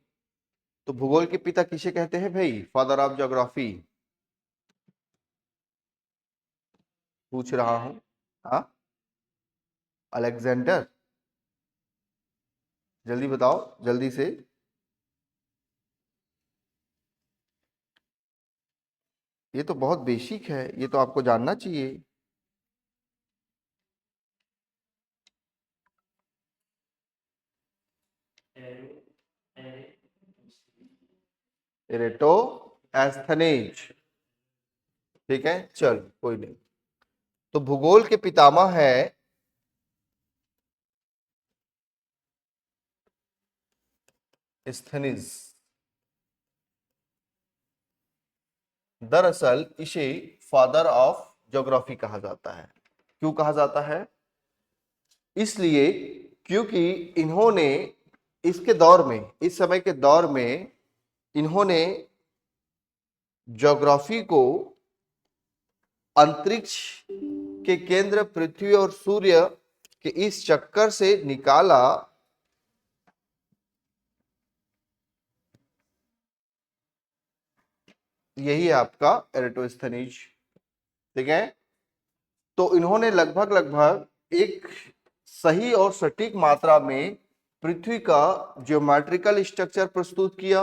Speaker 1: तो भूगोल के पिता किसे कहते हैं भाई? Father of geography. पूछ रहा हूं, हाँ? अलेक्जेंडर, जल्दी बताओ, जल्दी से। ये तो बहुत बेसिक है, ये तो आपको जानना चाहिए। एरेटो एस्थनीज, ठीक है, चल कोई नहीं। तो भूगोल के पितामह है एस्थनीज। दरअसल इसे फादर ऑफ ज्योग्राफी कहा जाता है। क्यों कहा जाता है? इसलिए क्योंकि इन्होंने इसके दौर में, इस समय के दौर में, इन्होंने ज्योग्राफी को अंतरिक्ष के केंद्र पृथ्वी और सूर्य के इस चक्कर से निकाला, यही है आपका एरेटोस्थनीज। ठीक है, तो इन्होंने लगभग लगभग एक सही और सटीक मात्रा में पृथ्वी का ज्योमेट्रिकल स्ट्रक्चर प्रस्तुत किया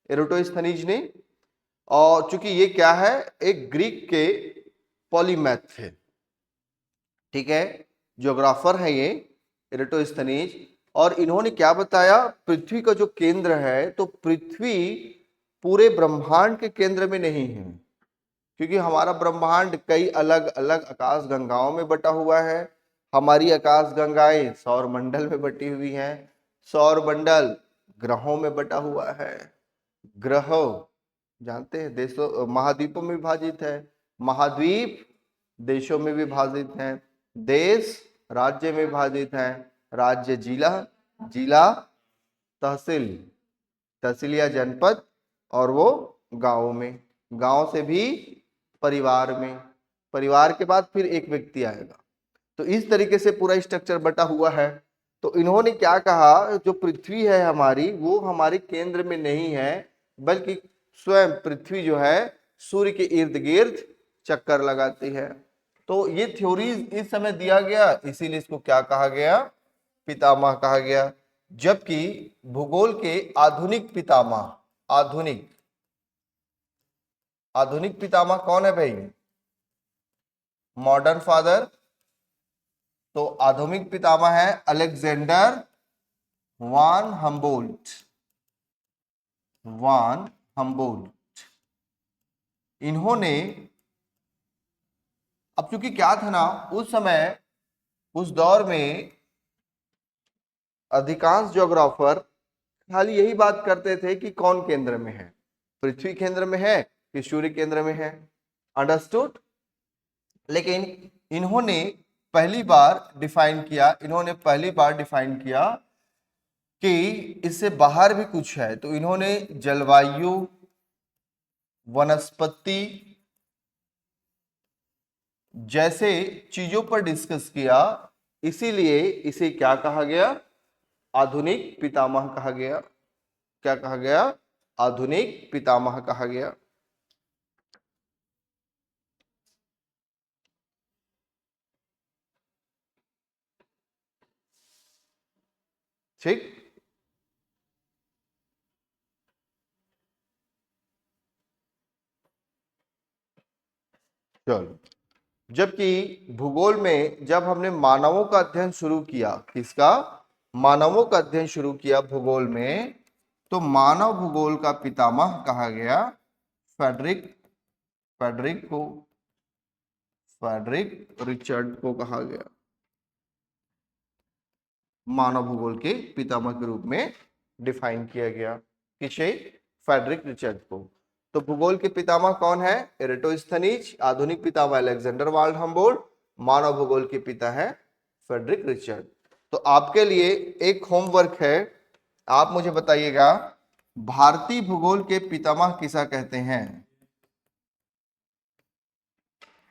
Speaker 1: एरोटोस्थनीज ने। और चूंकि ये क्या है, एक ग्रीक के पॉलीमैथ थे, ठीक है, ज्योग्राफर है ये एरोटोस्थनीज। और इन्होंने क्या बताया, पृथ्वी का जो केंद्र है, तो पृथ्वी पूरे ब्रह्मांड के केंद्र में नहीं है, क्योंकि हमारा ब्रह्मांड कई अलग अलग आकाश गंगाओं में बटा हुआ है। हमारी आकाश गंगाएं सौर मंडल में बटी हुई हैं, सौर मंडल ग्रहों में बटा हुआ है। ग्रह जानते हैं देशों महाद्वीपों में विभाजित है, महाद्वीप देशों में विभाजित हैं, देश राज्य में विभाजित हैं, राज्य जिला, जिला तहसील, तहसील या जनपद, और वो गांवों में, गांव से भी परिवार में, परिवार के बाद फिर एक व्यक्ति आएगा। तो इस तरीके से पूरा स्ट्रक्चर बटा हुआ है। तो इन्होंने क्या कहा, जो पृथ्वी है हमारी, वो हमारे केंद्र में नहीं है, बल्कि स्वयं पृथ्वी जो है सूर्य के इर्द गिर्द चक्कर लगाती है। तो ये थ्योरी इस समय दिया गया, इसीलिए इसको क्या कहा गया, पितामह कहा गया। जबकि भूगोल के आधुनिक पितामह, आधुनिक आधुनिक पितामह कौन है भाई, मॉडर्न फादर, तो आधुनिक पितामह है अलेक्जेंडर वान हम्बोल्ट, वान हम्बोल्ट। इन्होंने, अब चूंकि क्या था ना, उस समय उस दौर में अधिकांश ज्योग्राफर खाली यही बात करते थे कि कौन केंद्र में है, पृथ्वी केंद्र में है कि सूर्य केंद्र में है। अंडरस्टूड। लेकिन इन्होंने पहली बार डिफाइन किया कि इससे बाहर भी कुछ है। तो इन्होंने जलवायु, वनस्पति जैसे चीजों पर डिस्कस किया, इसीलिए इसे क्या कहा गया, आधुनिक पितामह कहा गया। क्या कहा गया, आधुनिक पितामह कहा गया। ठीक। चलो, जबकि भूगोल में जब हमने मानवों का अध्ययन शुरू किया, किसका, मानवों का अध्ययन शुरू किया भूगोल में, तो मानव भूगोल का पितामह कहा गया फ्रेडरिक रिचर्ड को कहा गया, मानव भूगोल के पितामह के रूप में डिफाइन किया गया। किसे, फ्रेडरिक रिचर्ड को। तो भूगोल के पितामह कौन है, एरेटोस्थनीज। आधुनिक पितामह अलेक्जेंडर वान हम्बोल्ट। मानव भूगोल के पिता है फ्रेडरिक रिचर्ड। तो आपके लिए एक होमवर्क है, आप मुझे बताइएगा भारतीय भूगोल के पितामह किसा कहते हैं।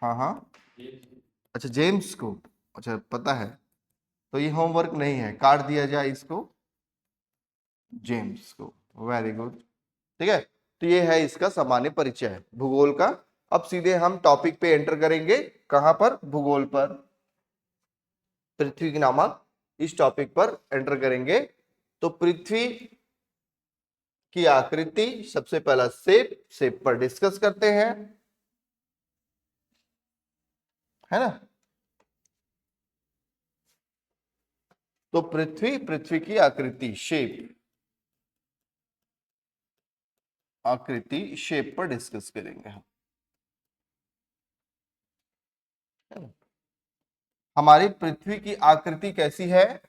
Speaker 1: हाँ हाँ, अच्छा जेम्स को, अच्छा पता है, तो ये होमवर्क नहीं है, काट दिया जाए इसको, जेम्स को। वेरी गुड, ठीक है। तो ये है इसका सामान्य परिचय भूगोल का। अब सीधे हम टॉपिक पे एंटर करेंगे, कहां पर, भूगोल पर, पृथ्वी की नामक इस टॉपिक पर एंटर करेंगे। तो पृथ्वी की आकृति, सबसे पहला शेप पर डिस्कस करते हैं, है ना। तो पृथ्वी की आकृति, शेप पर डिस्कस करेंगे हम। हमारी पृथ्वी की आकृति कैसी है,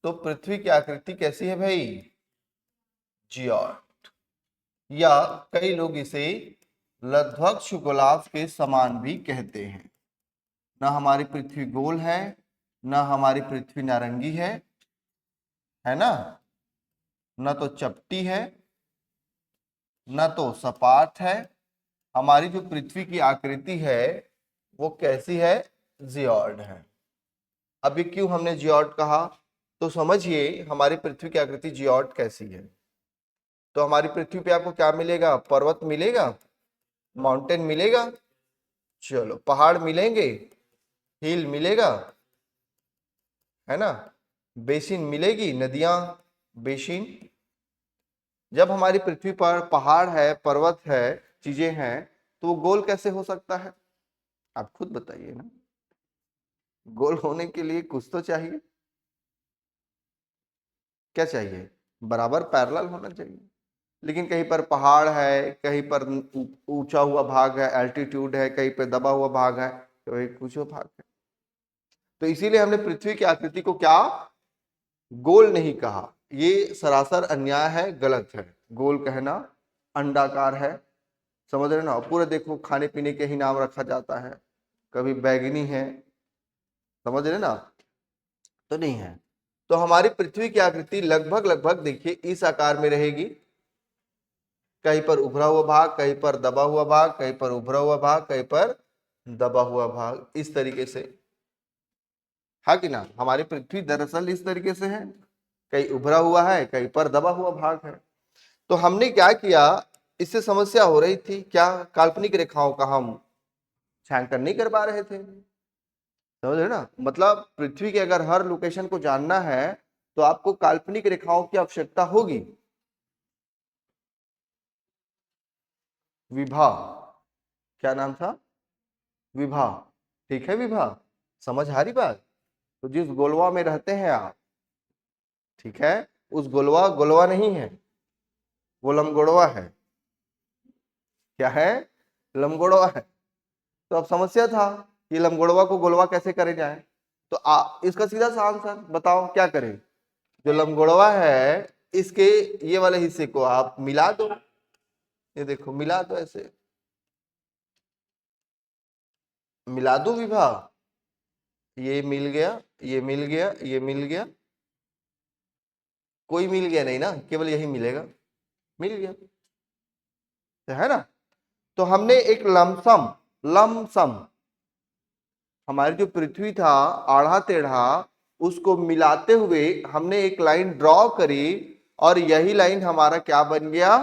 Speaker 1: तो पृथ्वी की आकृति कैसी है भाई, जियोट, या कई लोग इसे लध्वक्ष गोलार्ध के समान भी कहते हैं। ना हमारी पृथ्वी गोल है, ना हमारी पृथ्वी नारंगी है ना, ना तो चपटी है, ना तो सपाट है। हमारी जो पृथ्वी की आकृति है वो कैसी है, जियोड है। अभी क्यों हमने जियोड कहा, तो समझिए हमारी पृथ्वी की आकृति जियोड कैसी है। तो हमारी पृथ्वी पे आपको क्या मिलेगा, पर्वत मिलेगा, माउंटेन मिलेगा, चलो पहाड़ मिलेंगे, हिल मिलेगा, है ना, बेसिन मिलेगी, नदियां, बेसिन। जब हमारी पृथ्वी पर पहाड़ है, पर्वत है, चीजें हैं, तो वो गोल कैसे हो सकता है? आप खुद बताइए ना। गोल होने के लिए कुछ तो चाहिए। क्या चाहिए? बराबर पैरेलल होना चाहिए। लेकिन कहीं पर पहाड़ है, कहीं पर ऊंचा हुआ भाग है, एल्टीट्यूड है, कहीं पर दबा हुआ भाग है, कहीं कुछ भाग है। तो इसीलिए हमने पृथ्वी की आकृति को क्या गोल नहीं कहा। ये सरासर अन्याय है, गलत है। गोल कहना अंडाकार है, समझ रहे ना। पूरे देखो खाने पीने के ही नाम रखा जाता है, कभी बैगनी है, समझ रहे ना, तो नहीं है। तो हमारी पृथ्वी की आकृति लगभग लगभग देखिए इस आकार में रहेगी। कहीं पर उभरा हुआ भाग, कहीं पर दबा हुआ भाग, कहीं पर उभरा हुआ भाग, कहीं पर दबा हुआ भाग, इस तरीके से। हाँ कि ना, हमारी पृथ्वी दरअसल इस तरीके से है, कहीं उभरा हुआ है, कहीं पर दबा हुआ भाग है। तो हमने क्या किया, इससे समस्या हो रही थी क्या, काल्पनिक रेखाओं का हम छायांकन नहीं कर पा रहे थे। समझ रहे ना, मतलब पृथ्वी के अगर हर लोकेशन को जानना है तो आपको काल्पनिक रेखाओं की आवश्यकता होगी। विभा, क्या नाम था? विभा, ठीक है विभा, समझ आ रही बात? तो जिस गोलवा में रहते हैं आप, ठीक है, उस गोलवा गोलवा नहीं है, वो लंबगोड़वा है। क्या है? लंबगोड़वा है। तो अब समस्या था कि लंबगोड़वा को गोलवा कैसे करे जाए। तो इसका सीधा सा आंसर बताओ, क्या करें? जो लंबगोड़वा है, इसके ये वाले हिस्से को आप मिला दो। ये देखो मिला दो, ऐसे मिला दो विभा। ये मिल गया, ये मिल गया, ये मिल गया। कोई मिल गया नहीं ना, केवल यही मिलेगा। मिल गया, तो है ना। तो हमने एक लमसम, लमसम हमारी जो पृथ्वी था आढ़ा टेढ़ा, उसको मिलाते हुए हमने एक लाइन ड्रॉ करी, और यही लाइन हमारा क्या बन गया?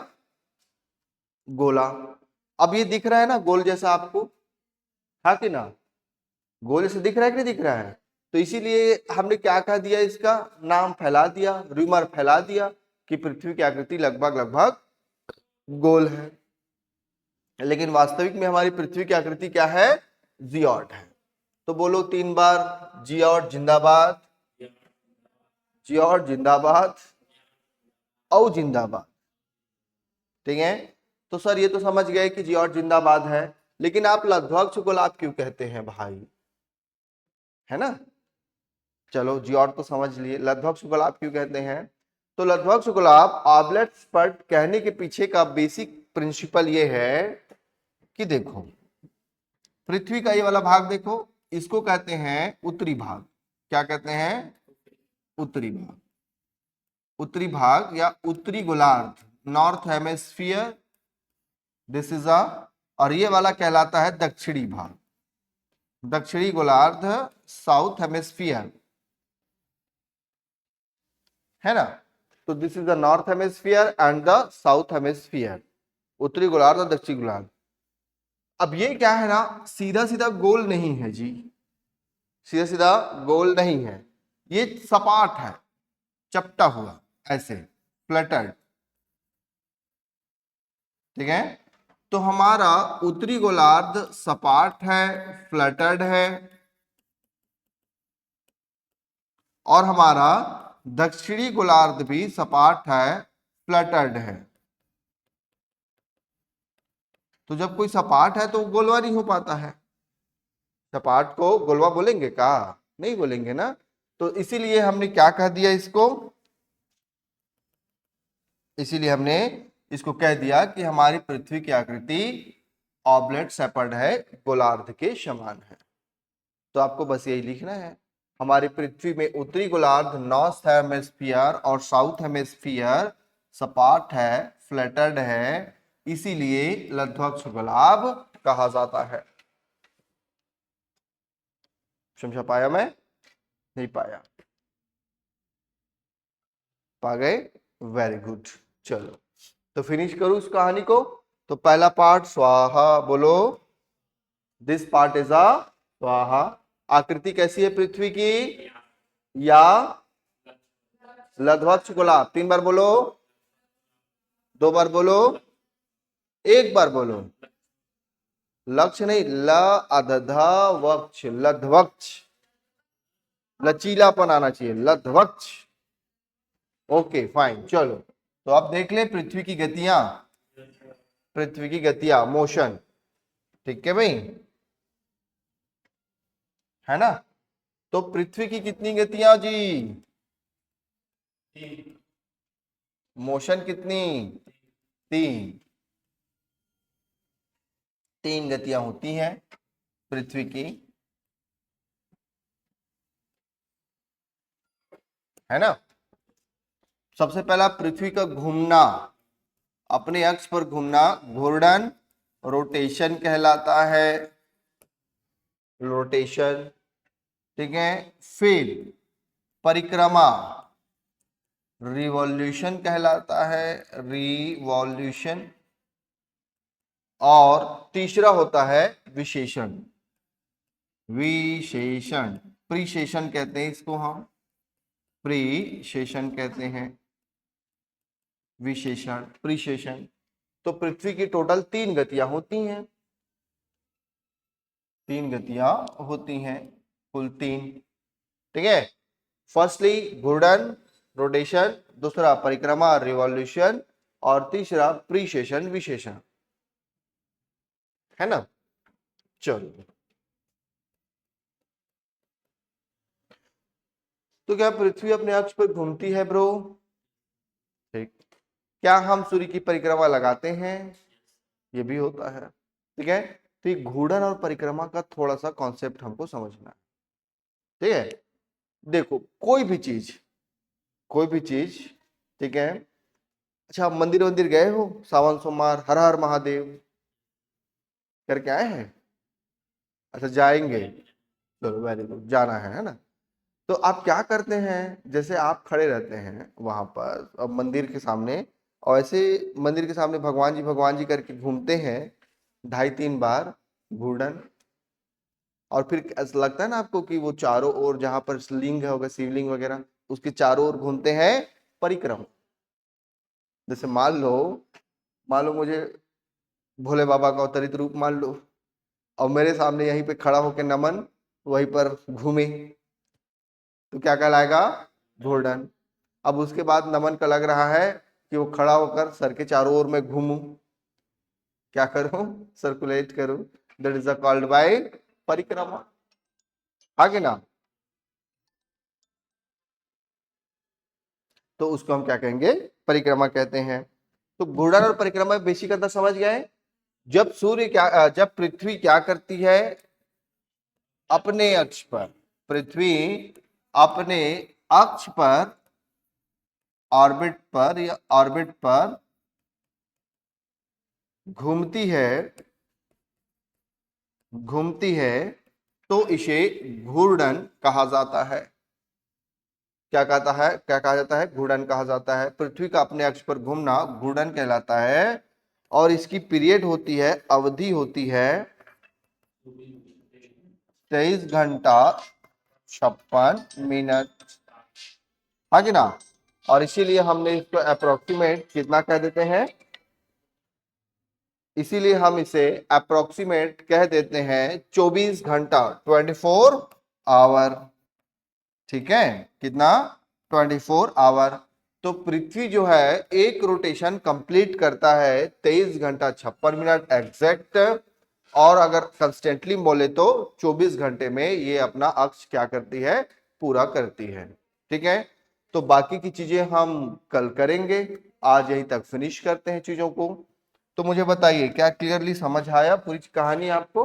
Speaker 1: गोला। अब ये दिख रहा है ना गोल जैसा आपको, हाँ कि ना? गोल जैसा दिख रहा है कि नहीं दिख रहा है? तो इसीलिए हमने क्या कह दिया, इसका नाम फैला दिया, रूमर फैला दिया कि पृथ्वी की आकृति लगभग लगभग गोल है। लेकिन वास्तविक में हमारी पृथ्वी की आकृति क्या है? जियोट है। तो बोलो 3 बार, जियोट जिंदाबाद, जियोट जिंदाबाद, औ जिंदाबाद। ठीक है, तो सर ये तो समझ गए कि जियोट जिंदाबाद है, लेकिन आप लध्वक्ष गुलाब क्यों कहते हैं भाई? है ना, चलो जियोट तो समझ लिए, लध्वक्ष गुलाब क्यों कहते हैं? तो लध्वक्ष गुलाब ऑबलेट स्पर्ट कहने के पीछे का बेसिक प्रिंसिपल ये है कि देखो, पृथ्वी का ये वाला भाग देखो, इसको कहते हैं उत्तरी भाग। क्या कहते हैं? उत्तरी भाग। उत्तरी भाग या उत्तरी गोलार्ध, नॉर्थ हेमेस्फियर, दिस इज अ, और ये वाला कहलाता है दक्षिणी भाग, दक्षिणी गोलार्ध, साउथ हेमेस्फियर, है ना। तो this is the north hemisphere and the south hemisphere, उत्तरी गोलार्ध और दक्षिणी गोलार्ध। अब ये क्या है ना, सीधा सीधा गोल नहीं है जी, सीधा सीधा गोल नहीं है, ये सपाट है, चपटा हुआ, ऐसे फ्लैटर्ड। ठीक है, तो हमारा उत्तरी गोलार्ध सपाट है, फ्लैटर्ड है, और हमारा दक्षिणी गोलार्ध भी सपाट है, फ्लैटर्ड है। तो जब कोई सपाट है तो गोलवा नहीं हो पाता है। सपाट को गोलवा बोलेंगे क्या? नहीं बोलेंगे ना। तो इसीलिए हमने क्या कह दिया इसको, इसीलिए हमने इसको कह दिया कि हमारी पृथ्वी की आकृति ऑबलेट सेपर्ड है, गोलार्ध के समान है। तो आपको बस यही लिखना है, हमारी पृथ्वी में उत्तरी गोलार्ध नॉर्थ हेमिस्फीयर और साउथ हेमिस्फीयर सपाट है, फ्लैटर्ड है, इसीलिए लध्वक्ष गोलार्ध कहा जाता है। समझा पाया मैं? नहीं पाया? पा गए? Very good. चलो तो फिनिश करूं इस कहानी को। तो पहला पार्ट स्वाहा, बोलो, दिस पार्ट इज अ स्वाहा। आकृति कैसी है पृथ्वी की? या लध्वक्ष गुलाब। 3 बार बोलो, 2 बार बोलो, 1 बार बोलो। लक्ष्य नहीं, ल अधधा वक्ष, लध्वक्ष, लचीलापन आना चाहिए, लध्वक्ष। ओके फाइन, चलो तो अब देख ले पृथ्वी की गतियां, पृथ्वी की गतियां, मोशन। ठीक है भाई, है ना। तो पृथ्वी की कितनी गतियां जी? मोशन कितनी? 3। 3 गतियां होती हैं पृथ्वी की, है ना। सबसे पहला पृथ्वी का घूमना, अपने अक्ष पर घूमना, घूर्णन, रोटेशन कहलाता है, रोटेशन। ठीक है। फिर परिक्रमा, रिवॉल्यूशन कहलाता है, रिवॉल्यूशन। और तीसरा होता है विशेषण, विशेषण, प्रीशेषण कहते हैं इसको हम, प्रीशेषण कहते हैं, विशेषण, प्रीशेषण। तो पृथ्वी की टोटल 3 गतियां होती हैं, 3 गतियां होती हैं, कुल 3। ठीक है। फर्स्टली घूर्णन, रोटेशन, दूसरा परिक्रमा, रिवॉल्यूशन, और तीसरा प्रीशेषण, विशेषण, है ना। चलो, तो क्या पृथ्वी अपने अक्ष पर घूमती है ब्रो? ठीक। क्या हम सूर्य की परिक्रमा लगाते हैं? ये भी होता है। ठीक है। तो ये घूर्णन और परिक्रमा का थोड़ा सा कॉन्सेप्ट हमको समझना है। ठीक है। देखो, कोई भी चीज, कोई भी चीज, ठीक है। अच्छा, मंदिर मंदिर गए हो? सावन सोमवार हर हर महादेव करके आए हैं? अच्छा, जाएंगे। चलो वेरी गुड, जाना है ना। तो आप क्या करते हैं, जैसे आप खड़े रहते हैं वहां पर अब मंदिर के सामने, और ऐसे मंदिर के सामने भगवान जी करके घूमते हैं 2.5-3 बार घूर्णन। और फिर ऐसा लगता है ना आपको कि वो चारों ओर, जहां पर लिंग होगा, शिवलिंग वगैरह, उसके चारों ओर घूमते हैं परिक्रमा। जैसे मान लो मुझे भोले बाबा का अवतरित रूप मान लो, और मेरे सामने यहीं पे खड़ा होकर नमन वहीं पर घूमे, तो क्या कहलाएगा? घूर्णन। अब उसके बाद नमन का लग रहा है कि वो खड़ा होकर सर के चारों ओर में घूमूं, क्या करूं? सर्कुलेट करूं, दैट इज कॉल्ड बाय परिक्रमा। आगे ना, तो उसको हम क्या कहेंगे? परिक्रमा कहते हैं। तो घूर्णन और परिक्रमा बेसिक अंतर समझ गए। जब पृथ्वी क्या करती है अपने अक्ष पर, पृथ्वी अपने अक्ष पर, ऑर्बिट पर घूमती है, तो इसे घूर्णन कहा जाता है। क्या कहा जाता है? घूर्णन कहा जाता है। पृथ्वी का अपने अक्ष पर घूमना घूर्णन कहलाता है। और इसकी पीरियड होती है, अवधि होती है 23 घंटा 56 मिनट। हाँ कि ना। और इसीलिए हमने इसको अप्रोक्सीमेट कितना कह देते हैं? इसीलिए हम इसे अप्रोक्सीमेट कह देते हैं 24 घंटा, 24 आवर। ठीक है। कितना? 24 आवर। तो पृथ्वी जो है एक रोटेशन कंप्लीट करता है 23 घंटा 56 मिनट एग्जैक्ट। और अगर कंस्टेंटली बोले तो 24 घंटे में ये अपना अक्ष क्या करती है? पूरा करती है। ठीक है। तो बाकी की चीजें हम कल करेंगे, आज यहीं तक फिनिश करते हैं चीजों को। तो मुझे बताइए, क्या क्लियरली समझ आया पूरी कहानी आपको?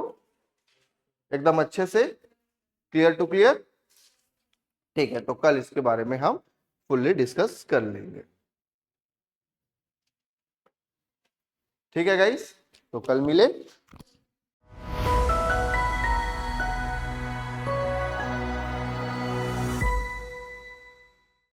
Speaker 1: एकदम अच्छे से, क्लियर टू क्लियर? ठीक है, तो कल इसके बारे में हम फुल्ली डिस्कस कर लेंगे। ठीक है गाइस, तो कल मिले।